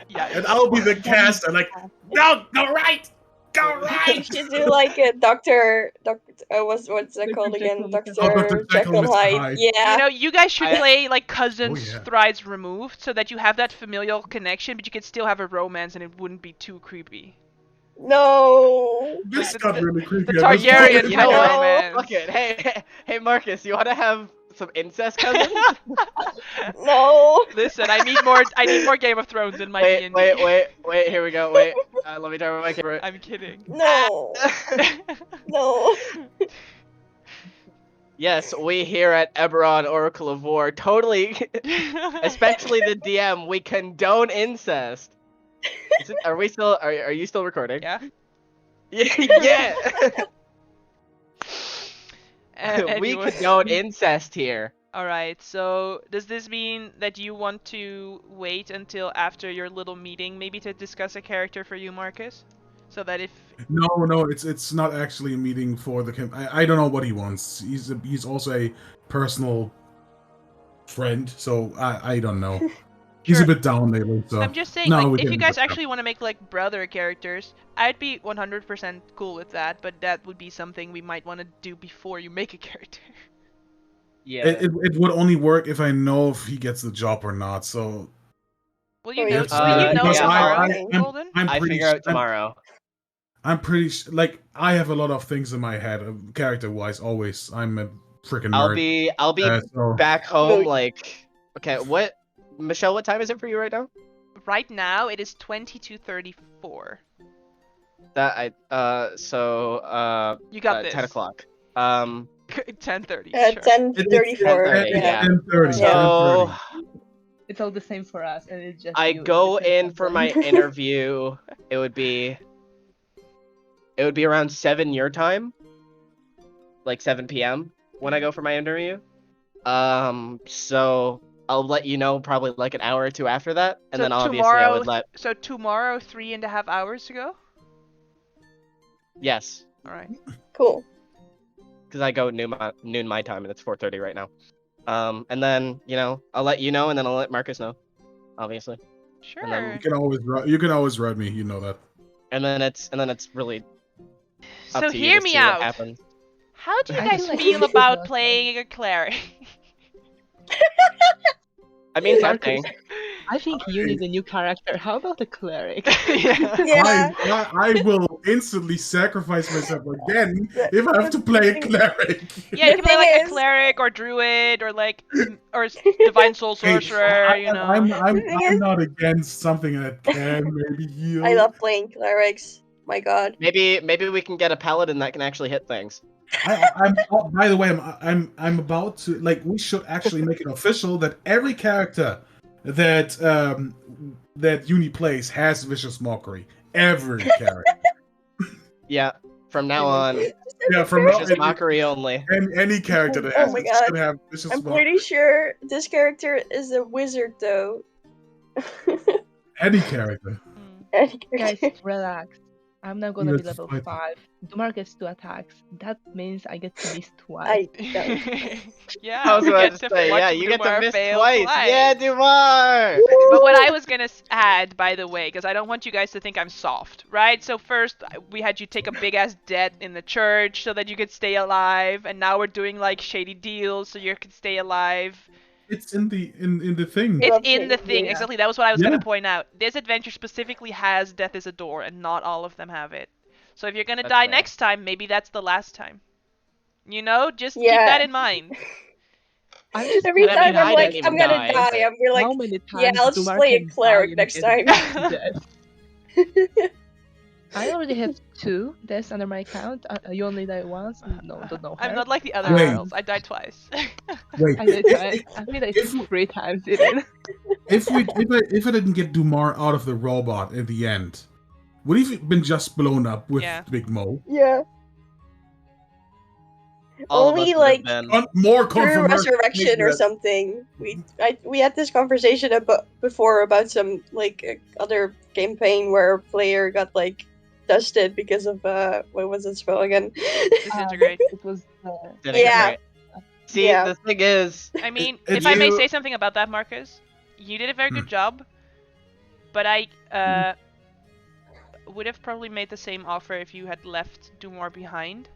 Yeah. And I'll be the caster, like, no, go right! Go right! You should do like a what's that called again? Dr. Jekyll and Hyde. Yeah. You know, you guys should play like cousins thrice removed so that you have that familial connection, but you could still have a romance and it wouldn't be too creepy. No. No. This Like got the- really creepy. the at this Targaryen point. You kind know of what? romance. Fuck it. Hey, Marcus, you want to have some incest cousins? No. Listen, I need more Game of Thrones in my wait, D&D. wait. Here we go. Wait. Let me turn my camera. I'm kidding. No. No. Yes, we here at Eberron Oracle of War totally, especially the DM, we condone incest. Are we still? Are you still recording? Yeah. Yeah. We Anyway. condone incest here. Alright, so does this mean that you want to wait until after your little meeting, maybe to discuss a character for you, Marcus? So that if... No, it's not actually a meeting for the camp. I don't know what he wants. He's also a personal friend, so I don't know. He's Sure. a bit down lately, so I'm just saying, no, like, we if you can guys discuss. actually want to make, like, brother characters, I'd be 100% cool with that, but that would be something we might want to do before you make a character. Yeah. It would only work if I know if he gets the job or not. So Will you Oh, know, yes. will you know Because tomorrow, I- Golden? I'm I pretty figure out I'm- tomorrow. I'm pretty like I have a lot of things in my head, character-wise. Always, I'm a freaking nerd. I'll be So back home Really? like. Okay, Michelle? What time is it for you right now? Right now, it is 22:34. You got this. 10 o'clock. 10:30, At sure. 10:34. 10:30, Yeah. 10:30. So It's all the same for us, and it's just I you go different in time for zone. my interview. It would be around 7 your time, like 7 p.m. when I go for my interview. So I'll let you know probably like an hour or two after that, and So then obviously I would let. So tomorrow, 3.5 hours to go? Yes, Alright. Cool. because I go noon my time, and it's 4:30 right now. And then I'll let you know, and then I'll let Marcus know, obviously. Sure. And then- you can always write me. You know that. And then it's really up So to you hear to me see what out. happens. How do you I guys feel like feel we should about not playing a cleric? I mean, Marcus, tempting. I think you need a new character. How about a cleric? Yeah. Yeah. I will instantly sacrifice myself again if I have to play a cleric. Yeah, you The can play thing like a is- cleric or druid or like divine soul Hey, sorcerer, you know. I'm The thing is- not against something that can maybe heal. I love playing clerics. My god. Maybe we can get a paladin that can actually hit things. By the way, I'm about to we should actually make it official that every character that that Uni plays has vicious mockery. Every character. Yeah, from now on, Yeah, from it's now just mockery only. any character that Oh has my it God. should have vicious I'm mockery. pretty sure this character is a wizard though. Any character. Guys, relax. I'm now gonna You be have to level fight 5. Dumark gets 2 attacks. That means I get to miss twice. I don't. Yeah, I was we about get to to say, watch yeah, you get to Dumar miss fail twice. Yeah, Dumar. But what I was gonna add, by the way, because I don't want you guys to think I'm soft, right? So first we had you take a big ass debt in the church so that you could stay alive, and now we're doing like shady deals so you could stay alive. It's in the thing. It's love in the shady thing, deals. exactly. That was what I was Yeah. gonna point out. This adventure specifically has death is a door, and not all of them have it. So if you're gonna That's die fair. next time, maybe that's the last time. You know, just keep Yeah. that in mind. I'm just Every But I mean, time I'm I like, didn't I'm even gonna die. die, I'm be like, How many times yeah, I'll just Dumark play a can die cleric and next get time. back to death? I already have 2 deaths under my account. You only die once? No, don't know her. I'm not like the other Wait. girls. I died twice. Wait, I did twice. I think like if- 3 times even. if I didn't get Dumar out of the robot at the end, would he have been just blown up with Yeah. Big Mo? Yeah. All Only, of us would like, have been. More Through confirmation. resurrection or something. We had this conversation before about some like other campaign where a player got like dusted because of what was it spell again? Disintegrate. It was Yeah. See, Yeah. the thing is, I mean, It- if I may you- say something about that, Marcus, you did a very good job, but I would have probably made the same offer if you had left Dumor behind,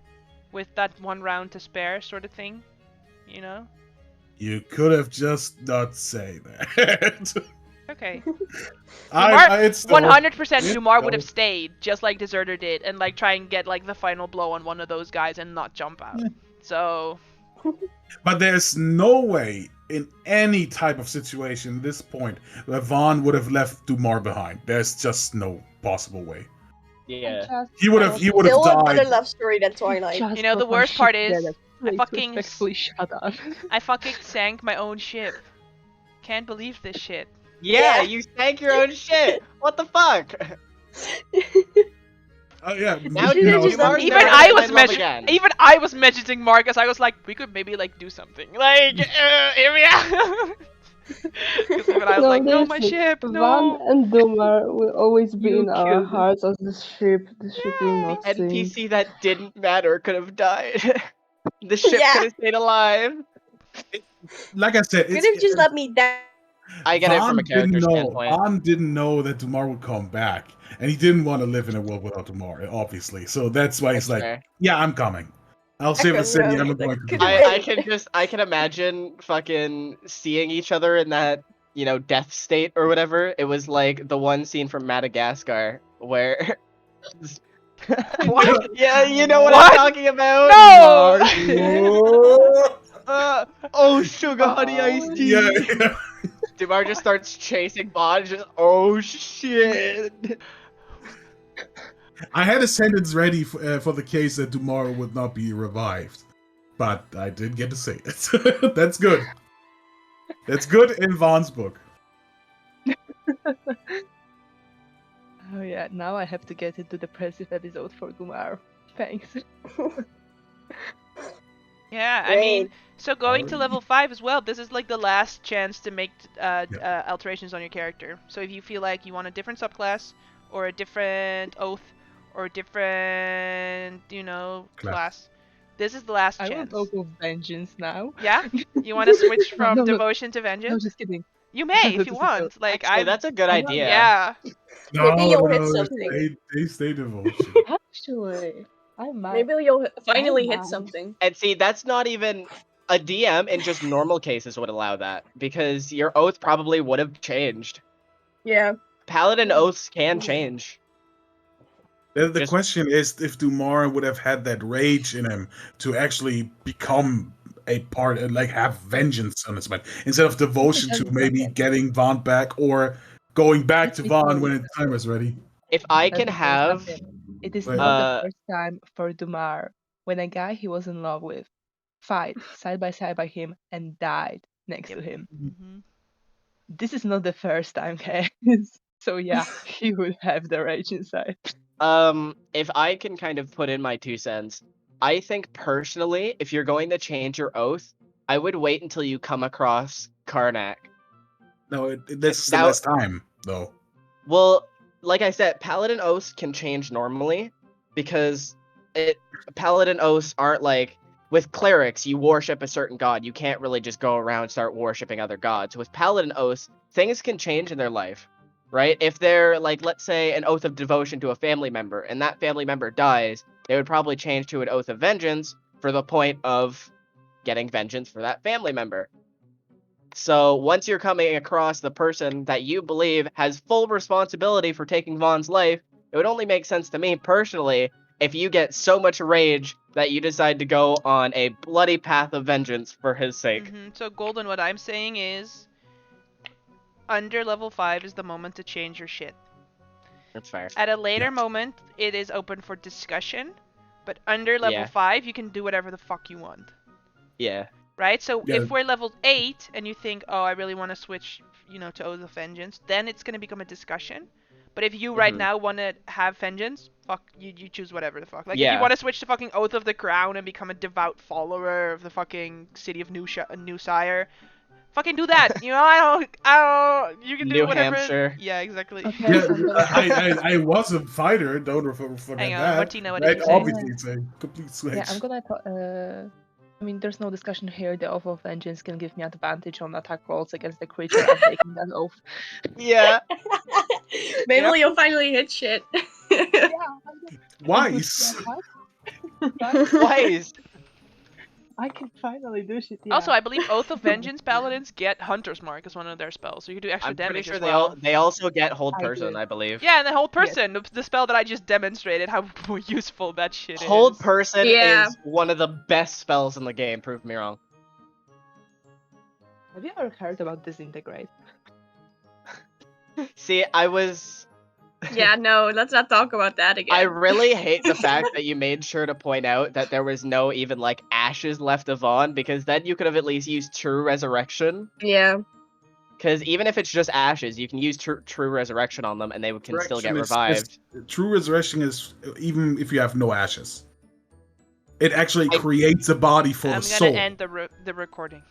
with that 1 round to spare sort of thing, you know? You could have just not say that. Okay. It's 100% Dumar would dope. have stayed, just like Deserter did, and like try and get like the final blow on one of those guys and not jump out. So But there's no way in any type of situation at this point where Vaughn would have left Dumar behind. There's just no possible way. Yeah. He would have Still a better died. love story than Twilight. You know, the worst part is, I fucking respectfully shut up. I fucking sank my own ship. Can't believe this shit. Yeah, Yeah. you sank your own shit. What the fuck? Yeah. Now You should've just let me Even Never I never was in love measuring. again. Even I was messaging Marcus. I was like, we could maybe like do something. Like, here we are. Because even I was like, no, my ship, Van no. and Dumar will always be You in our killed it. hearts as the ship will Yeah. not The sink. NPC that didn't matter could have died. The ship Yeah. could have stayed alive. Like I said, Could have just let me die. I get it from a character standpoint. Vaughn didn't know that Dumar would come back, and he didn't want to live in a world without Dumar, obviously. So that's why he's That's like, fair. "Yeah, I'm coming. I'll save the couldn't city. know. I'm Like, going to could've Dumar." I can imagine fucking seeing each other in that, you know, death state or whatever. It was like the one scene from Madagascar where What? Yeah, you know what What? I'm talking about? No! Oh, sugar honey iced tea. Yeah. Dumar just starts chasing Bond. Just, oh shit. I had a sentence ready for the case that Dumar would not be revived, but I didn't get to say it. That's good. That's good in Vaughn's book. Oh yeah, now I have to get into the depressive episode for Dumar. Thanks. Yeah, I mean, Great. so going to Alright. level 5 as well, this is like the last chance to make alterations on your character. So if you feel like you want a different subclass, or a different oath, or a different, you know, class, this is the last I chance. want Oath of Vengeance now. Yeah? You want to switch from No, devotion to no, vengeance? just kidding. You may if This you is want. Like, Actually, that's a good I want- idea. Yeah. Maybe you'll hit No, something. They stay devotion. Actually, I might. Maybe you'll finally hit might. something. And see, that's not even a DM in just normal cases would allow that because your oath probably would have changed. Yeah. Paladin oaths can change. The Just- question is if Dumar would have had that rage in him to actually become a part, like have vengeance on his mind, instead of devotion to maybe getting Vaughn back or going back to Vaughn when the time is ready. If I Let can me tell you have, something. It is Wait. not the first time for Dumar when a guy he was in love with fight side by him and died next to him. hmm This is not the first time, guys. So yeah, he would have the rage inside. if I can kind of put in my 2 cents, I think personally, if you're going to change your oath, I would wait until you come across Karnak. No, this is the Now- last time, though. Well, like I said, paladin oaths can change normally because paladin oaths aren't like with clerics. You worship a certain god. You can't really just go around and start worshiping other gods. With paladin oaths, things can change in their life, right? If they're like, let's say, an oath of devotion to a family member, and that family member dies, they would probably change to an oath of vengeance for the point of getting vengeance for that family member. So once you're coming across the person that you believe has full responsibility for taking Vaughn's life, it would only make sense to me personally if you get so much rage that you decide to go on a bloody path of vengeance for his sake. So Golden, what I'm saying is, under level 5 is the moment to change your shit. That's fair. At a later Yeah. moment, it is open for discussion, but under level Yeah. 5, you can do whatever the fuck you want. Yeah. Right? So Yeah. if we're level 8 and you think, oh, I really want to switch, you know, to Oath of Vengeance, then it's going to become a discussion. But if you right Mhm. now want to have vengeance, fuck, you choose whatever the fuck. Like, if Yeah. you want to switch to fucking Oath of the Crown and become a devout follower of the fucking city of New Sire, fucking do that. You know, I don't, you can do New whatever. Hampshire. Yeah, exactly. Okay, Yeah, I'm gonna I was a fighter. Don't forget Hang on, that. Martina, what did Right? you say? Obviously, it's a complete switch. Yeah, I'm gonna. I mean, there's no discussion here. The Oath of Vengeance can give me advantage on attack rolls against the creature I'm taking that oath. Yeah. Maybe Yep. you'll finally hit shit. Wise. Wise. I can finally do shit. Yeah. Also, I believe Oath of Vengeance paladins get Hunter's Mark as one of their spells, so you can do extra I'm pretty damage sure as well. they also get Hold I Person, do. I believe. Yeah, and the Hold Yes. Person, the spell that I just demonstrated, how useful that shit Hold is. Person Yeah. is one of the best spells in the game. Prove me wrong. Have you ever heard about Disintegrate? See, I was. Yeah, no, let's not talk about that again. I really hate the fact that you made sure to point out that there was no even like ashes left of Vaughn, because then you could have at least used True Resurrection. Yeah. Because even if it's just ashes, you can use True Resurrection on them, and they can still get revived. True Resurrection is even if you have no ashes. It actually creates a body full I'm of gonna soul. end the recording.